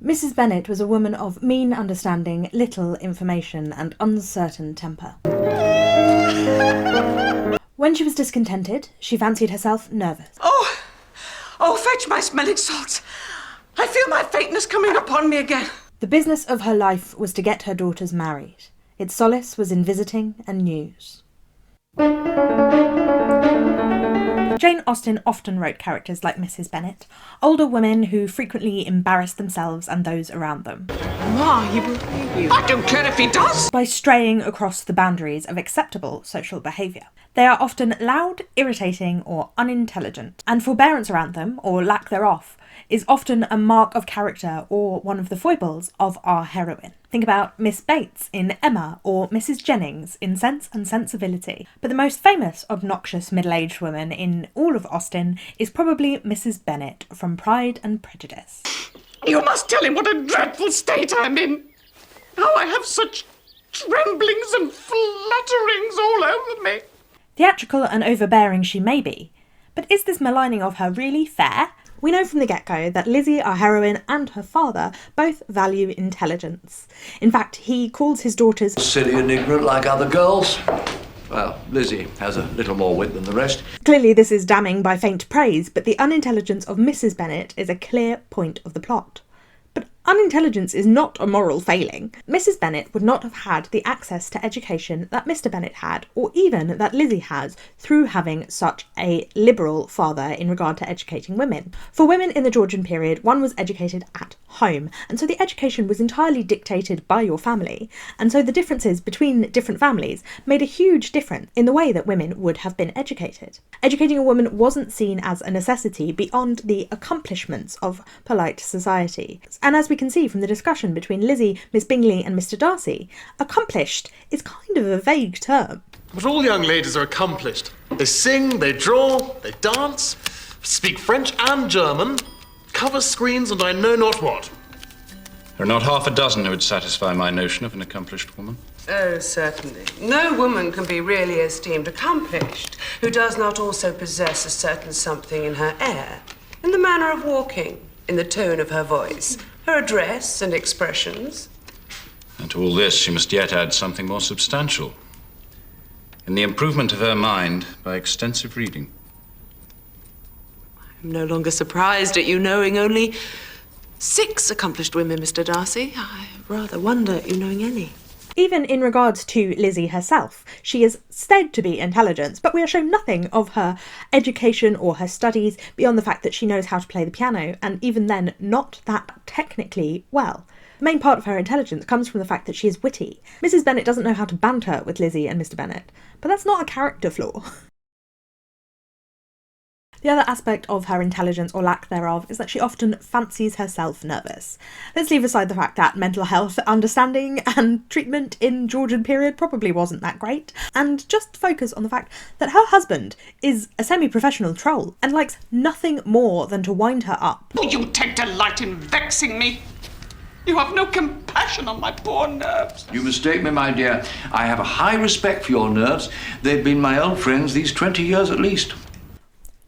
Mrs Bennet was a woman of mean understanding, little information, and uncertain temper. When she was discontented, she fancied herself nervous. Oh, fetch my smelling salts. I feel my faintness coming upon me again. The business of her life was to get her daughters married. Its solace was in visiting and news. Jane Austen often wrote characters like Mrs Bennet, older women who frequently embarrassed themselves and those around them. Ma, he will leave you. I don't care if he does. By straying across the boundaries of acceptable social behaviour. They are often loud, irritating or unintelligent, and forbearance around them, or lack thereof, is often a mark of character or one of the foibles of our heroine. Think about Miss Bates in Emma or Mrs Jennings in Sense and Sensibility. But the most famous obnoxious middle-aged woman in all of Austen is probably Mrs Bennet from Pride and Prejudice. You must tell him what a dreadful state I'm in. How I have such tremblings and flutterings all over me. Theatrical and overbearing she may be, but is this maligning of her really fair? We know from the get-go that Lizzie, our heroine, and her father both value intelligence. In fact, he calls his daughters silly and ignorant like other girls. Well, Lizzie has a little more wit than the rest. Clearly this is damning by faint praise, but the unintelligence of Mrs Bennet is a clear point of the plot. But unintelligence is not a moral failing. Mrs Bennet would not have had the access to education that Mr Bennet had, or even that Lizzie has, through having such a liberal father in regard to educating women. For women in the Georgian period, one was educated at home, and so the education was entirely dictated by your family, and so the differences between different families made a huge difference in the way that women would have been educated. Educating a woman wasn't seen as a necessity beyond the accomplishments of polite society. And as we can see from the discussion between Lizzie, Miss Bingley and Mr Darcy, accomplished is kind of a vague term. But all young ladies are accomplished. They sing, they draw, they dance, speak French and German, cover screens and I know not what. There are not half a dozen who would satisfy my notion of an accomplished woman. Oh, certainly. No woman can be really esteemed accomplished who does not also possess a certain something in her air, in the manner of walking, in the tone of her voice, her address and expressions. And to all this, she must yet add something more substantial. In the improvement of her mind by extensive reading. I'm no longer surprised at you knowing only 6 accomplished women, Mr Darcy. I rather wonder at you knowing any. Even in regards to Lizzie herself, she is said to be intelligent, but we are shown nothing of her education or her studies beyond the fact that she knows how to play the piano, and even then not that technically well. The main part of her intelligence comes from the fact that she is witty. Mrs Bennet doesn't know how to banter with Lizzie and Mr Bennet, but that's not a character flaw. The other aspect of her intelligence, or lack thereof, is that she often fancies herself nervous. Let's leave aside the fact that mental health understanding and treatment in Georgian period probably wasn't that great, and just focus on the fact that her husband is a semi-professional troll and likes nothing more than to wind her up. Oh, you take delight in vexing me. You have no compassion on my poor nerves. You mistake me, my dear. I have a high respect for your nerves. They've been my own friends these 20 years at least.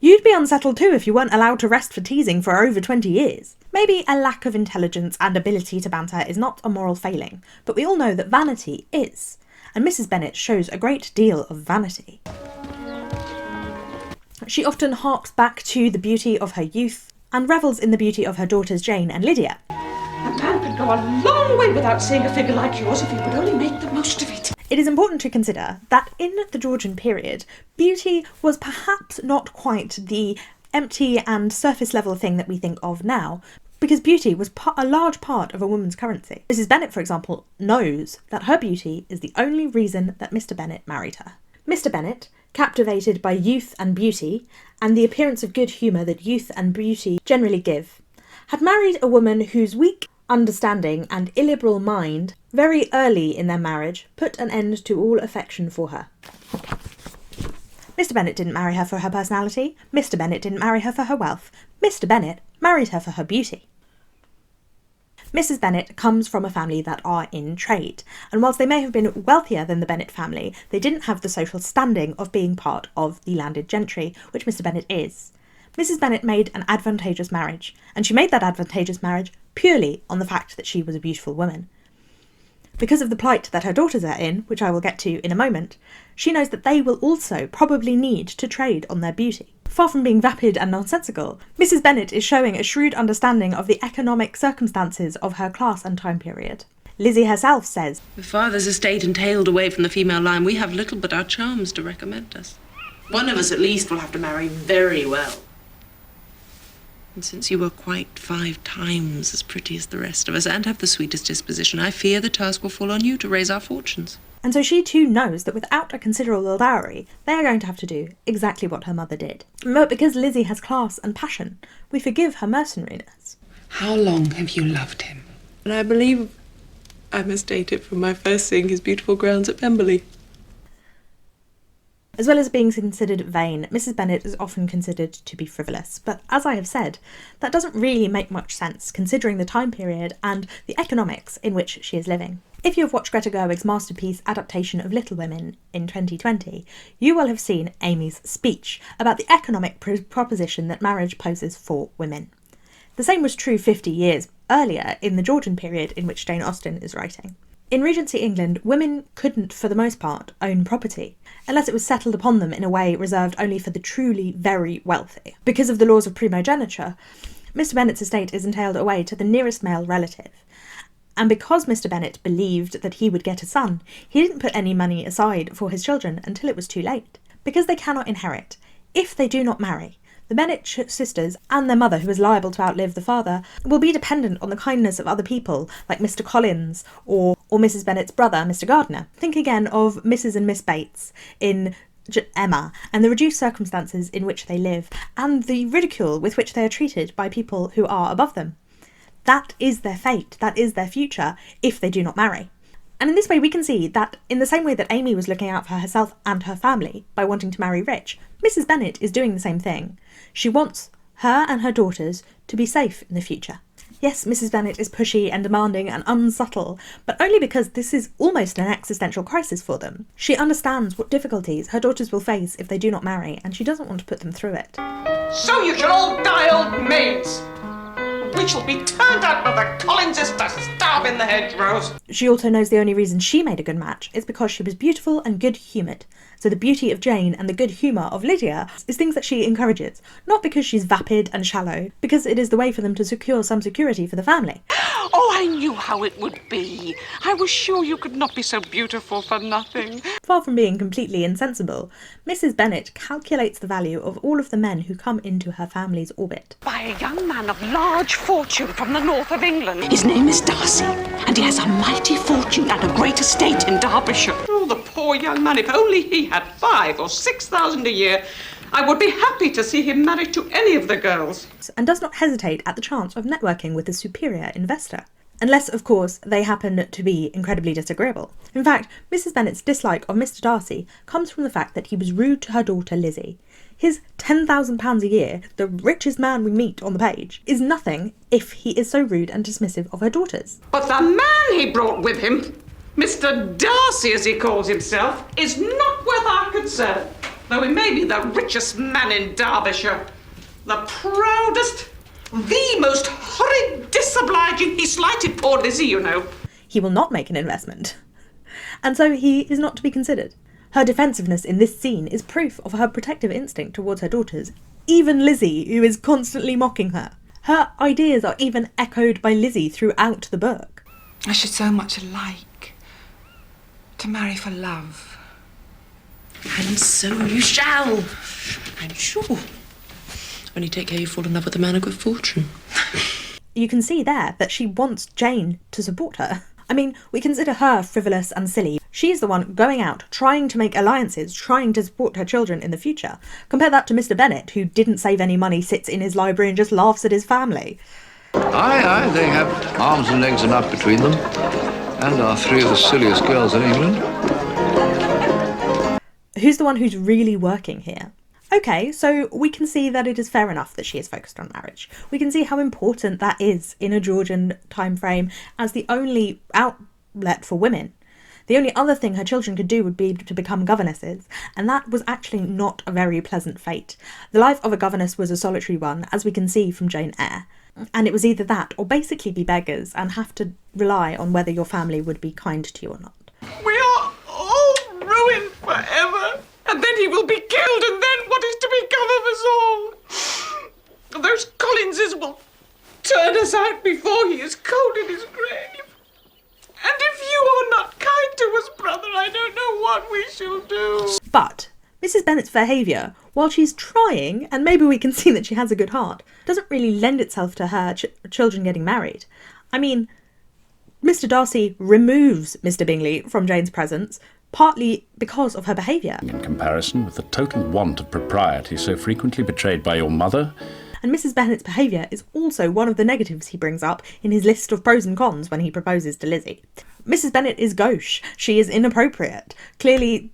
You'd be unsettled too if you weren't allowed to rest for teasing for over 20 years. Maybe a lack of intelligence and ability to banter is not a moral failing, but we all know that vanity is, and Mrs Bennet shows a great deal of vanity. She often harks back to the beauty of her youth and revels in the beauty of her daughters Jane and Lydia. A man could go a long way without seeing a figure like yours if he would only make the most of it. It is important to consider that in the Georgian period, beauty was perhaps not quite the empty and surface level thing that we think of now, because beauty was a large part of a woman's currency. Mrs Bennet, for example, knows that her beauty is the only reason that Mr Bennet married her. Mr Bennet, captivated by youth and beauty, and the appearance of good humour that youth and beauty generally give, had married a woman whose weak understanding and illiberal mind very early in their marriage put an end to all affection for her. Mr Bennet didn't marry her for her personality. Mr Bennet didn't marry her for her wealth. Mr Bennet married her for her beauty. Mrs Bennet comes from a family that are in trade, and whilst they may have been wealthier than the Bennet family, they didn't have the social standing of being part of the landed gentry, which Mr Bennet is. Mrs Bennet made an advantageous marriage, and she made that advantageous marriage purely on the fact that she was a beautiful woman. Because of the plight that her daughters are in, which I will get to in a moment, she knows that they will also probably need to trade on their beauty. Far from being vapid and nonsensical, Mrs Bennet is showing a shrewd understanding of the economic circumstances of her class and time period. Lizzie herself says, "With father's estate entailed away from the female line, we have little but our charms to recommend us. One of us at least will have to marry very well. And since you are quite 5 times as pretty as the rest of us and have the sweetest disposition, I fear the task will fall on you to raise our fortunes." And so she too knows that without a considerable dowry, they are going to have to do exactly what her mother did. But because Lizzie has class and passion, we forgive her mercenariness. How long have you loved him? And I believe I must date it from my first seeing his beautiful grounds at Pemberley. As well as being considered vain, Mrs Bennet is often considered to be frivolous, but as I have said, that doesn't really make much sense considering the time period and the economics in which she is living. If you have watched Greta Gerwig's masterpiece adaptation of Little Women in 2020, you will have seen Amy's speech about the economic proposition that marriage poses for women. The same was true 50 years earlier in the Georgian period in which Jane Austen is writing. In Regency England, women couldn't, for the most part, own property, unless it was settled upon them in a way reserved only for the truly very wealthy. Because of the laws of primogeniture, Mr Bennet's estate is entailed away to the nearest male relative. And because Mr Bennet believed that he would get a son, he didn't put any money aside for his children until it was too late. Because they cannot inherit, if they do not marry, the Bennet sisters and their mother, who is liable to outlive the father, will be dependent on the kindness of other people, like Mr Collins or Mrs Bennet's brother, Mr Gardiner. Think again of Mrs and Miss Bates in Emma, and the reduced circumstances in which they live, and the ridicule with which they are treated by people who are above them. That is their fate, that is their future, if they do not marry. And in this way we can see that in the same way that Amy was looking out for herself and her family by wanting to marry rich, Mrs Bennet is doing the same thing. She wants her and her daughters to be safe in the future. Yes, Mrs Bennet is pushy and demanding and unsubtle, but only because this is almost an existential crisis for them. She understands what difficulties her daughters will face if they do not marry, and she doesn't want to put them through it. "So you shall all die old maids. We shall be turned out by the Collinses to starve in the hedgerows." She also knows the only reason she made a good match is because she was beautiful and good-humoured. So the beauty of Jane and the good humour of Lydia is things that she encourages, not because she's vapid and shallow, because it is the way for them to secure some security for the family. "Oh, I knew how it would be. I was sure you could not be so beautiful for nothing." Far from being completely insensible, Mrs Bennet calculates the value of all of the men who come into her family's orbit. "By a young man of large fortune from the north of England. His name is Darcy, and he has a mighty fortune and a great estate in Derbyshire. Oh, the poor young man, if only he had 5,000 or 6,000 a year, I would be happy to see him married to any of the girls." And does not hesitate at the chance of networking with a superior investor. Unless, of course, they happen to be incredibly disagreeable. In fact, Mrs Bennet's dislike of Mr Darcy comes from the fact that he was rude to her daughter Lizzie. His £10,000 a year, the richest man we meet on the page, is nothing if he is so rude and dismissive of her daughters. "But the man he brought with him, Mr Darcy as he calls himself, is not worth our concern, though he may be the richest man in Derbyshire. The proudest, the most horrid, disobliging. He slighted poor Lizzie, you know." He will not make an investment. And so he is not to be considered. Her defensiveness in this scene is proof of her protective instinct towards her daughters, even Lizzie, who is constantly mocking her. Her ideas are even echoed by Lizzie throughout the book. "I should so much like to marry for love." And so you shall, I'm sure. Only take care you fall in love with a man of good fortune. You can see there that she wants Jane to support her. I mean, we consider her frivolous and silly. She's the one going out, trying to make alliances, trying to support her children in the future. Compare that to Mr Bennet, who didn't save any money, sits in his library and just laughs at his family. Aye, they have arms and legs enough between them, and are 3 of the silliest girls in England. Who's the one who's really working here? Okay, so we can see that it is fair enough that she is focused on marriage. We can see how important that is in a Georgian time frame as the only outlet for women. The only other thing her children could do would be to become governesses, and that was actually not a very pleasant fate. The life of a governess was a solitary one, as we can see from Jane Eyre, and it was either that or basically be beggars and have to rely on whether your family would be kind to you or not. We are all ruined forever, and then he will be killed, and then what is to become of us all? Those Collinses will turn us out before he is cold in his grave. And if you are not kind to us, brother, I don't know what we shall do. But Mrs Bennet's behaviour, while she's trying, and maybe we can see that she has a good heart, doesn't really lend itself to her children getting married. I mean, Mr Darcy removes Mr Bingley from Jane's presence, partly because of her behaviour. In comparison with the total want of propriety so frequently betrayed by your mother. And Mrs Bennet's behaviour is also one of the negatives he brings up in his list of pros and cons when he proposes to Lizzie. Mrs Bennet is gauche. She is inappropriate. Clearly,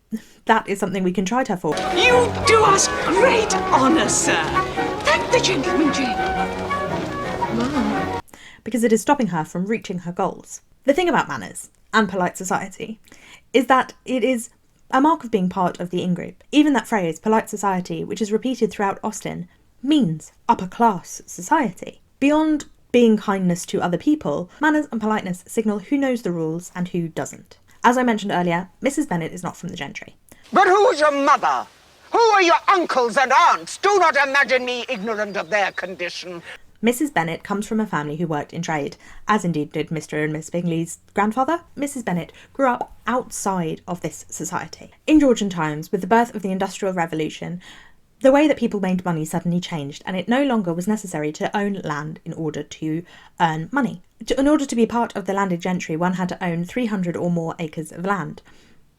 that is something we can chide her for. You do us great honour, sir. Thank the gentleman, Jane. Because it is stopping her from reaching her goals. The thing about manners and polite society is that it is a mark of being part of the in-group. Even that phrase, polite society, which is repeated throughout Austen, means upper-class society. Beyond being kindness to other people, manners and politeness signal who knows the rules and who doesn't. As I mentioned earlier, Mrs Bennet is not from the gentry. But who's your mother? Who are your uncles and aunts? Do not imagine me ignorant of their condition. Mrs Bennet comes from a family who worked in trade, as indeed did Mr and Miss Bingley's grandfather. Mrs Bennet grew up outside of this society. In Georgian times, with the birth of the Industrial Revolution, the way that people made money suddenly changed, and it no longer was necessary to own land in order to earn money. In order to be part of the landed gentry, one had to own 300 or more acres of land.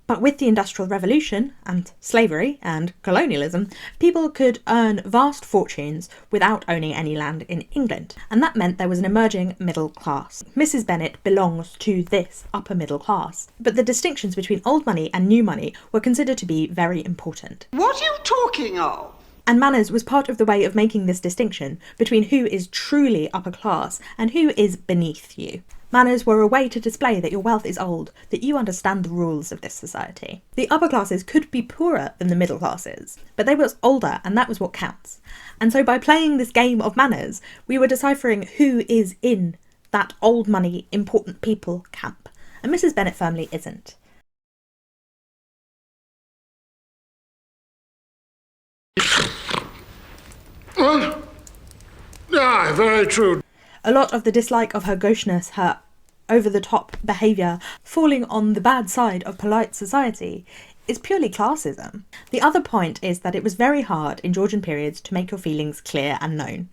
But with the Industrial Revolution and slavery and colonialism, people could earn vast fortunes without owning any land in England, and that meant there was an emerging middle class. Mrs Bennet belongs to this upper middle class, but the distinctions between old money and new money were considered to be very important. What are you talking of? And manners was part of the way of making this distinction between who is truly upper class and who is beneath you. Manners were a way to display that your wealth is old, that you understand the rules of this society. The upper classes could be poorer than the middle classes, but they were older, and that was what counts. And so by playing this game of manners, we were deciphering who is in that old money, important people camp. And Mrs Bennet firmly isn't. Well, yeah, very true. A lot of the dislike of her gaucheness, her over-the-top behaviour, falling on the bad side of polite society, is purely classism. The other point is that it was very hard in Georgian periods to make your feelings clear and known.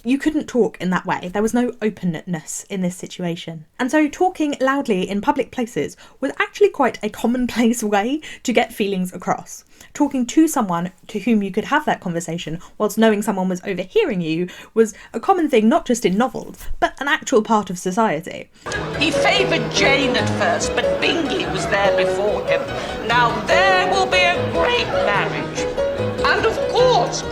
You couldn't talk in that way. There was no openness in this situation. And so talking loudly in public places was actually quite a commonplace way to get feelings across. Talking to someone to whom you could have that conversation whilst knowing someone was overhearing you was a common thing not just in novels, but an actual part of society. He favoured Jane at first, but Bingley was there before him. Now there will be a great marriage. And of course,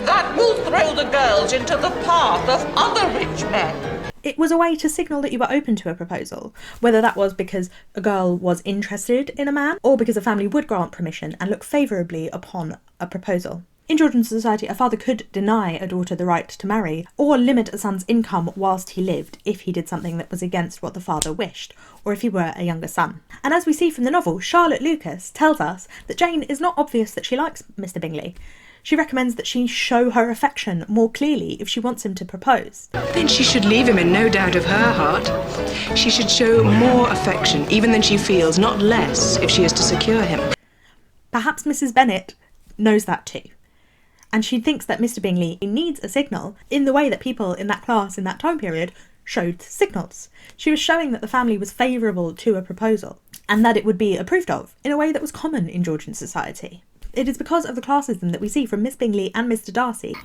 that will throw the girls into the path of other rich men. It was a way to signal that you were open to a proposal, whether that was because a girl was interested in a man or because a family would grant permission and look favourably upon a proposal. In Georgian society, a father could deny a daughter the right to marry or limit a son's income whilst he lived if he did something that was against what the father wished, or if he were a younger son. And as we see from the novel, Charlotte Lucas tells us that Jane is not obvious that she likes Mr Bingley. She recommends that she show her affection more clearly if she wants him to propose. Then she should leave him in no doubt of her heart. She should show more affection, even than she feels, not less, if she is to secure him. Perhaps Mrs Bennet knows that too. And she thinks that Mr Bingley needs a signal in the way that people in that class in that time period showed signals. She was showing that the family was favourable to a proposal and that it would be approved of in a way that was common in Georgian society. It is because of the classism that we see from Miss Bingley and Mr Darcy,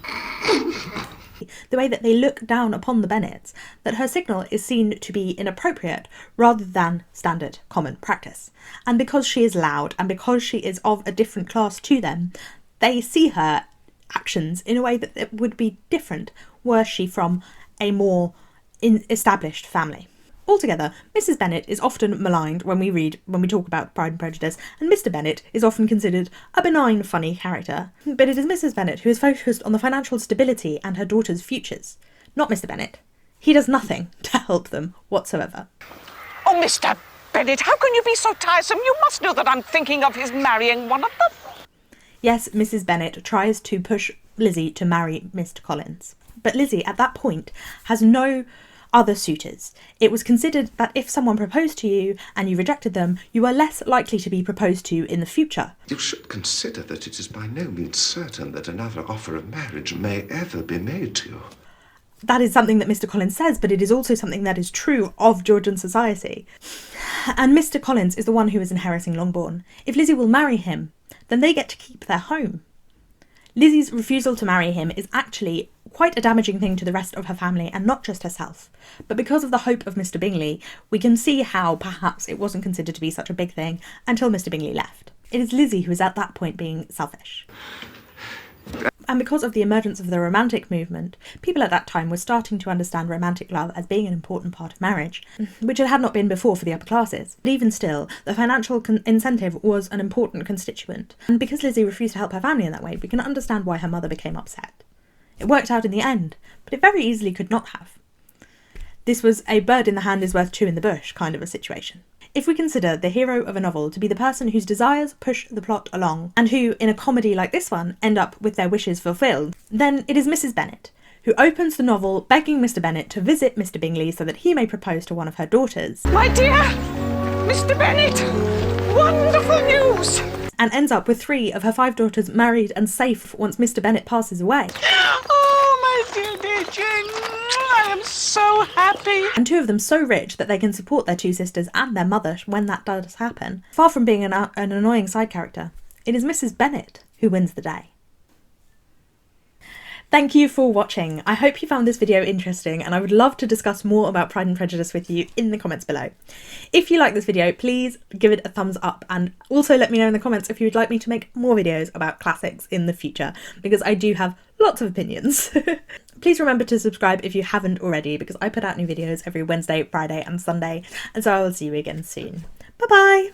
the way that they look down upon the Bennets, that her signal is seen to be inappropriate rather than standard common practice. And because she is loud and because she is of a different class to them, they see her actions in a way that it would be different were she from a more established family. Altogether, Mrs Bennet is often maligned when we talk about Pride and Prejudice, and Mr Bennet is often considered a benign, funny character. But it is Mrs Bennet who is focused on the financial stability and her daughter's futures, not Mr Bennet. He does nothing to help them whatsoever. Oh, Mr. Bennet, how can you be so tiresome? You must know that I'm thinking of his marrying one of them. Yes, Mrs Bennet tries to push Lizzie to marry Mr Collins, but Lizzie at that point has no other suitors. It was considered that if someone proposed to you and you rejected them, you were less likely to be proposed to in the future. You should consider that it is by no means certain that another offer of marriage may ever be made to you. That is something that Mr Collins says, but it is also something that is true of Georgian society. And Mr Collins is the one who is inheriting Longbourn. If Lizzie will marry him, then they get to keep their home. Lizzie's refusal to marry him is actually quite a damaging thing to the rest of her family and not just herself. But because of the hope of Mr Bingley, we can see how perhaps it wasn't considered to be such a big thing until Mr Bingley left. It is Lizzie who is at that point being selfish. And because of the emergence of the Romantic movement, people at that time were starting to understand romantic love as being an important part of marriage, which it had not been before for the upper classes. But even still, the financial incentive was an important constituent. And because Lizzie refused to help her family in that way, we can understand why her mother became upset. It worked out in the end, but it very easily could not have. This was a bird in the hand is worth two in the bush kind of a situation. If we consider the hero of a novel to be the person whose desires push the plot along, and who, in a comedy like this one, end up with their wishes fulfilled, then it is Mrs Bennet, who opens the novel begging Mr Bennet to visit Mr Bingley so that he may propose to one of her daughters. My dear Mr. Bennet, wonderful news! And ends up with 3 of her 5 daughters married and safe once Mr Bennet passes away. Oh, my dear Jane, I am so happy. And 2 of them so rich that they can support their 2 sisters and their mother when that does happen. Far from being an annoying side character, it is Mrs Bennet who wins the day. Thank you for watching. I hope you found this video interesting, and I would love to discuss more about Pride and Prejudice with you in the comments below. If you like this video, please give it a thumbs up, and also let me know in the comments if you would like me to make more videos about classics in the future, because I do have lots of opinions. Please remember to subscribe if you haven't already, because I put out new videos every Wednesday, Friday and Sunday, and so I will see you again soon. Bye bye!